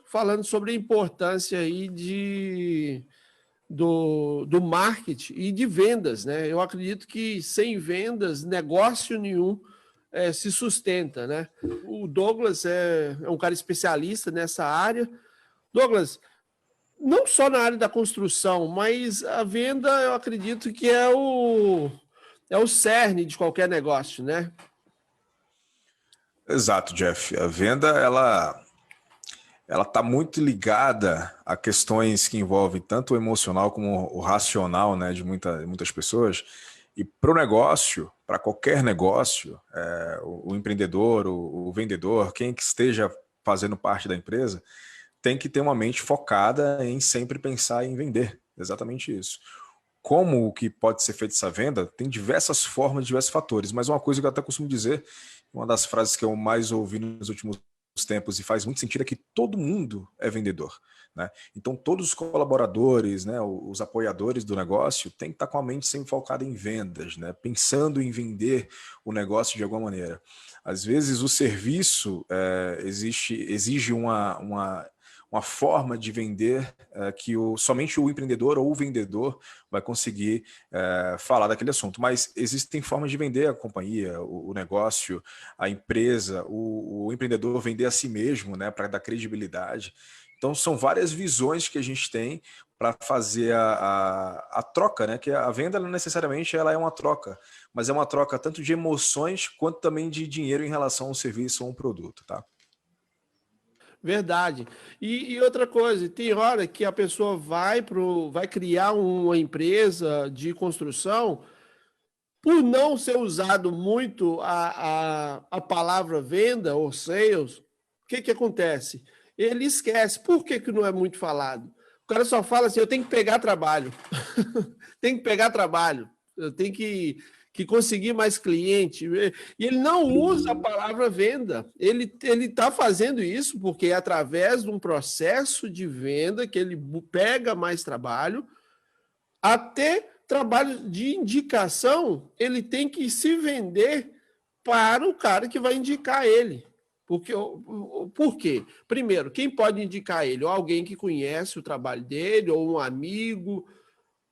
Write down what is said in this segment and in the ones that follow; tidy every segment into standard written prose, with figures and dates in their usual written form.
falando sobre a importância aí do marketing e de vendas, né? Eu acredito que sem vendas, negócio nenhum se sustenta, né? O Douglas é um cara especialista nessa área. Douglas, não só na área da construção, mas a venda eu acredito que é o cerne de qualquer negócio, né? Exato, Jeff. A venda, ela está muito ligada a questões que envolvem tanto o emocional como o racional, né, de muitas pessoas. E para o negócio, para qualquer negócio, o empreendedor, o vendedor, quem que esteja fazendo parte da empresa, tem que ter uma mente focada em sempre pensar em vender. Exatamente isso. Como o que pode ser feito essa venda, tem diversas formas, diversos fatores. Mas uma coisa que eu até costumo dizer, uma das frases que eu mais ouvi nos últimos tempos e faz muito sentido é que todo mundo é vendedor, né? Então todos os colaboradores, né, os apoiadores do negócio têm que estar com a mente sempre focada em vendas, né, pensando em vender o negócio de alguma maneira. Às vezes o serviço exige uma forma de vender que somente o empreendedor ou o vendedor vai conseguir falar daquele assunto. Mas existem formas de vender a companhia, o negócio, a empresa, o empreendedor vender a si mesmo, né, para dar credibilidade. Então, são várias visões que a gente tem para fazer a troca, né? Que a venda, não necessariamente, ela é uma troca, mas é uma troca tanto de emoções quanto também de dinheiro em relação a um serviço ou um produto, tá? Verdade. E outra coisa, tem hora que a pessoa vai criar uma empresa de construção, por não ser usado muito a palavra venda ou sales, o que acontece? Ele esquece. Por que não é muito falado? O cara só fala assim, eu tenho que pegar trabalho. Tem que pegar trabalho. Eu tenho que conseguir mais cliente. E ele não usa a palavra venda. Ele está fazendo isso porque é através de um processo de venda que ele pega mais trabalho, até trabalho de indicação, ele tem que se vender para o cara que vai indicar ele. Por quê? Primeiro, quem pode indicar ele? Ou alguém que conhece o trabalho dele, ou um amigo.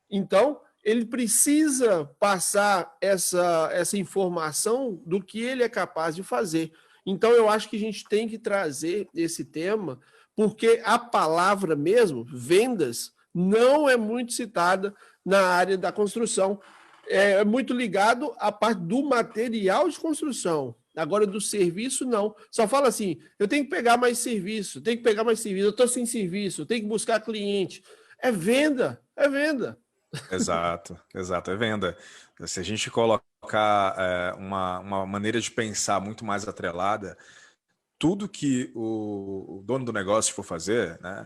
Então, ele precisa passar essa informação do que ele é capaz de fazer. Então, eu acho que a gente tem que trazer esse tema, porque a palavra mesmo, vendas, não é muito citada na área da construção. É muito ligado à parte do material de construção. Agora, do serviço, não. Só fala assim, eu tenho que pegar mais serviço, eu estou sem serviço, eu tenho que buscar cliente. É venda, é venda. Exato, é venda. Se a gente colocar uma maneira de pensar muito mais atrelada, tudo que o dono do negócio for fazer, né,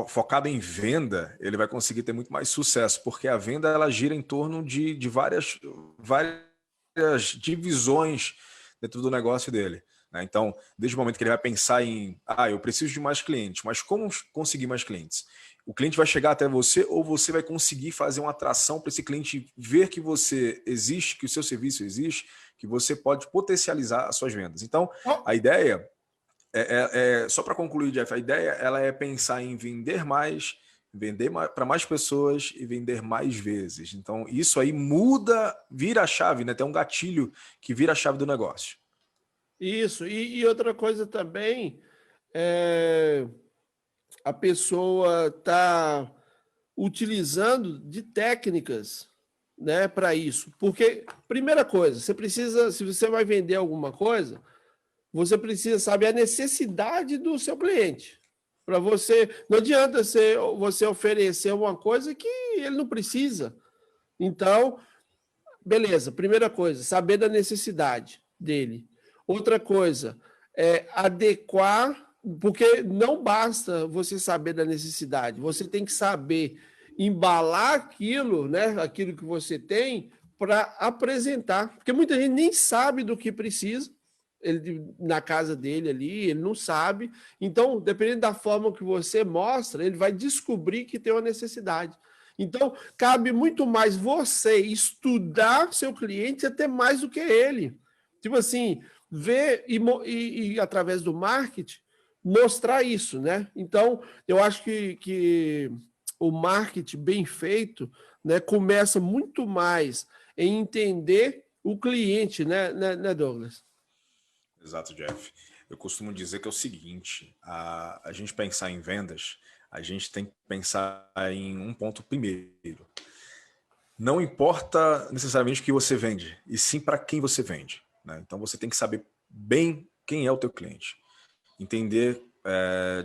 focado em venda, ele vai conseguir ter muito mais sucesso, porque a venda ela gira em torno de várias divisões dentro do negócio dele, né? Então, desde o momento que ele vai pensar em, eu preciso de mais clientes, mas como conseguir mais clientes? O cliente vai chegar até você ou você vai conseguir fazer uma atração para esse cliente ver que você existe, que o seu serviço existe, que você pode potencializar as suas vendas. Então, a ideia só para concluir, Jeff, a ideia ela é pensar em vender mais, vender para mais pessoas e vender mais vezes. Então, isso aí vira a chave, né? Tem um gatilho que vira a chave do negócio. Isso, e outra coisa também, a pessoa está utilizando de técnicas, né, para isso. Porque, primeira coisa, se você vai vender alguma coisa, você precisa saber a necessidade do seu cliente. Para você, não adianta você oferecer uma coisa que ele não precisa. Então, beleza, primeira coisa, saber da necessidade dele. Outra coisa, adequar, porque não basta você saber da necessidade, você tem que saber embalar aquilo, né, aquilo que você tem, para apresentar. Porque muita gente nem sabe do que precisa, ele na casa dele ali, ele não sabe. Então, dependendo da forma que você mostra, ele vai descobrir que tem uma necessidade. Então, cabe muito mais você estudar seu cliente até mais do que ele. Tipo assim, ver e através do marketing, mostrar isso, né? Então, eu acho que o marketing bem feito, né, começa muito mais em entender o cliente, né, Douglas? Exato, Jeff. Eu costumo dizer que é o seguinte, a gente pensar em vendas, a gente tem que pensar em um ponto primeiro. Não importa necessariamente o que você vende, e sim para quem você vende, né? Então você tem que saber bem quem é o teu cliente. Entender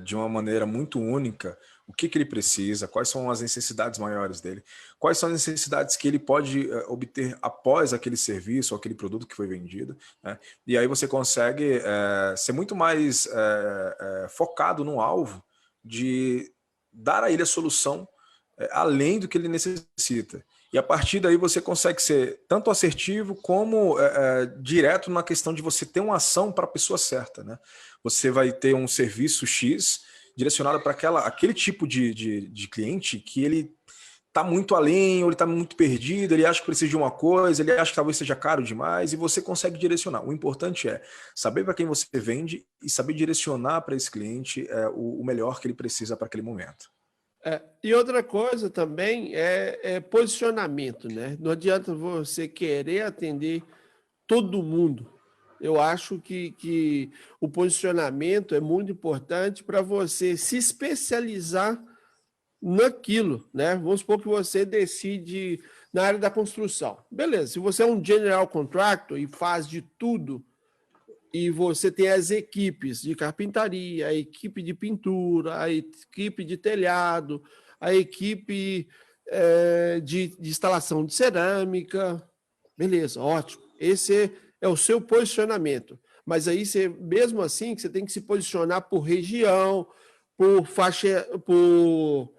de uma maneira muito única o que ele precisa, quais são as necessidades maiores dele, quais são as necessidades que ele pode obter após aquele serviço ou aquele produto que foi vendido, né? E aí você consegue ser muito mais focado no alvo de dar a ele a solução além do que ele necessita. E a partir daí você consegue ser tanto assertivo como direto na questão de você ter uma ação para a pessoa certa, né? Você vai ter um serviço X direcionado para aquele tipo de cliente que ele está muito além, ou ele está muito perdido, ele acha que precisa de uma coisa, ele acha que talvez seja caro demais, e você consegue direcionar. O importante é saber para quem você vende e saber direcionar para esse cliente o melhor que ele precisa para aquele momento. E outra coisa também é posicionamento, né? Não adianta você querer atender todo mundo. Eu acho que o posicionamento é muito importante para você se especializar naquilo, né? Vamos supor que você decide na área da construção. Beleza, se você é um general contractor e faz de tudo, e você tem as equipes de carpintaria, a equipe de pintura, a equipe de telhado, a equipe de instalação de cerâmica. Beleza, ótimo. Esse é o seu posicionamento. Mas aí, mesmo assim, você tem que se posicionar por região, por faixa, por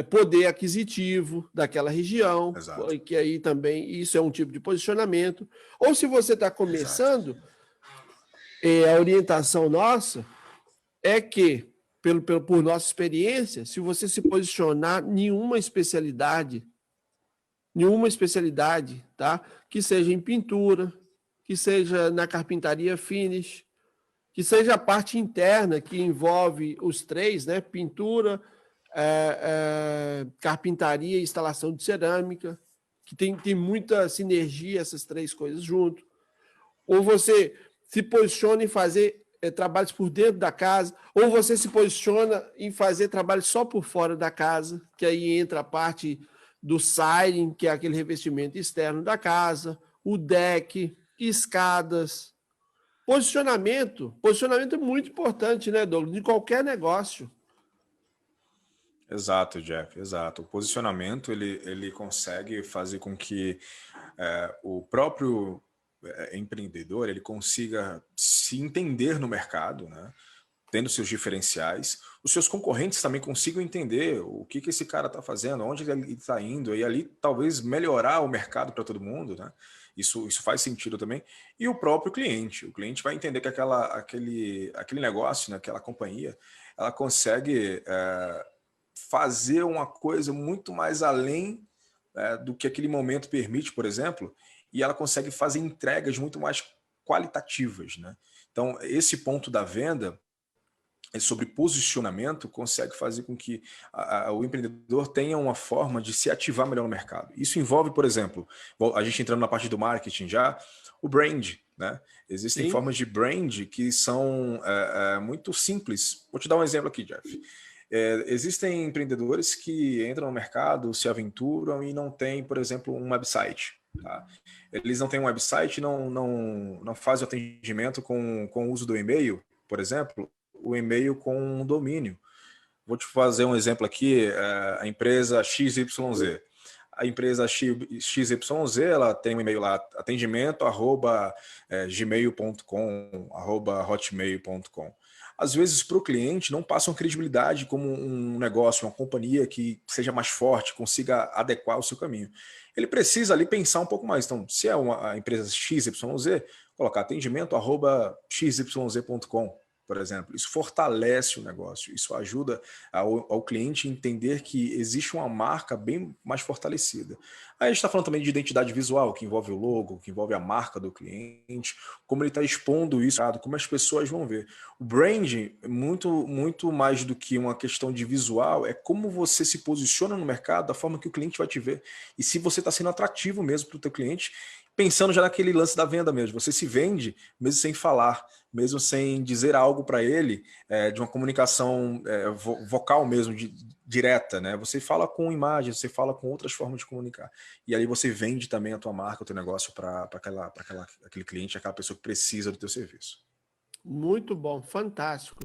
poder aquisitivo daquela região, Exato. que aí também isso é um tipo de posicionamento. Ou se você está começando... Exato. A orientação nossa é que, por nossa experiência, se você se posicionar em nenhuma especialidade, tá? Que seja em pintura, que seja na carpintaria finish, que seja a parte interna que envolve os três, né? Pintura, carpintaria e instalação de cerâmica, que tem muita sinergia essas três coisas junto. Ou você se posiciona em fazer trabalhos por dentro da casa, ou você se posiciona em fazer trabalhos só por fora da casa, que aí entra a parte do siding, que é aquele revestimento externo da casa, o deck, escadas. Posicionamento é muito importante, né, Douglas? De qualquer negócio. Exato, Jeff, exato. O posicionamento ele consegue fazer com que o próprio empreendedor ele consiga se entender no mercado, né? Tendo seus diferenciais, os seus concorrentes também consigam entender o que esse cara está fazendo, onde ele está indo, e ali talvez melhorar o mercado para todo mundo, né? Isso faz sentido também. E o próprio o cliente vai entender que aquele negócio, né, aquela companhia, ela consegue fazer uma coisa muito mais além do que aquele momento permite, por exemplo, e ela consegue fazer entregas muito mais qualitativas, né? Então, esse ponto da venda sobre posicionamento consegue fazer com que o empreendedor tenha uma forma de se ativar melhor no mercado. Isso envolve, por exemplo, a gente entrando na parte do marketing já, o brand, né? Existem Sim. formas de brand que são muito simples. Vou te dar um exemplo aqui, Jeff. Existem empreendedores que entram no mercado, se aventuram e não têm, por exemplo, um website. Tá? Eles não têm um website, não fazem o atendimento com o uso do e-mail, por exemplo, o e-mail com um domínio. Vou te fazer um exemplo aqui, a empresa XYZ. A empresa XYZ, ela tem um e-mail lá, atendimento@gmail.com, @hotmail.com. Às vezes, para o cliente, não passam credibilidade como um negócio, uma companhia que seja mais forte, consiga adequar o seu caminho. Ele precisa ali pensar um pouco mais. Então, se é a empresa XYZ, colocar atendimento@xyz.com. por exemplo. Isso fortalece o negócio, isso ajuda ao cliente entender que existe uma marca bem mais fortalecida. Aí a gente está falando também de identidade visual, que envolve o logo, que envolve a marca do cliente, como ele está expondo isso, como as pessoas vão ver. O branding, muito mais do que uma questão de visual, é como você se posiciona no mercado, da forma que o cliente vai te ver. E se você está sendo atrativo mesmo para o teu cliente, pensando já naquele lance da venda mesmo. Você se vende mesmo sem falar, mesmo sem dizer algo para ele, de uma comunicação vocal mesmo, direta, né? Você fala com imagens, você fala com outras formas de comunicar. E aí você vende também a tua marca, o teu negócio para aquele cliente, aquela pessoa que precisa do teu serviço. Muito bom, fantástico.